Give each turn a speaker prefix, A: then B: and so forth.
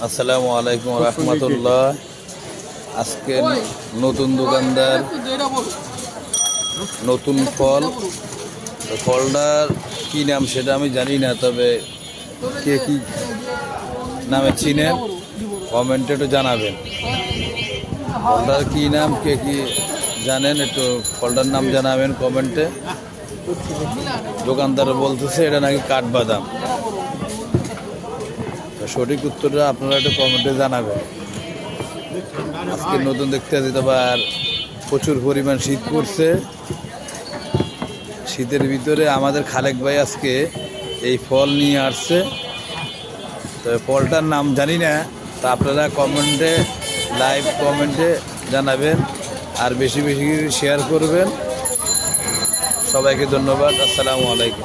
A: আসসালামু আলাইকুম রহমতুল্লাহ। আজকে নতুন দোকানদার, নতুন ফল। ফলটার কি নাম সেটা আমি জানি না, তবে কে কি নামে চিনেন কমেন্টে একটু জানাবেন। ফলটার কি নাম, কে কি জানেন একটু ফলটার নাম জানাবেন কমেন্টে। দোকানদার বলতেছে এটা নাকি কাঠবাদাম। সঠিক উত্তরটা আপনারা একটু কমেন্টে জানাবেন। আজকে নতুন দেখতে আছি, তবে আর প্রচুর পরিমাণ শীত পড়ছে। শীতের ভিতরে আমাদের খালেক ভাই আজকে এই ফল নিয়ে আসছে, তবে ফলটার নাম জানি না। তা আপনারা কমেন্টে, লাইভ কমেন্টে জানাবেন আর বেশি বেশি শেয়ার করবেন। সবাইকে ধন্যবাদ। আসসালামু আলাইকুম।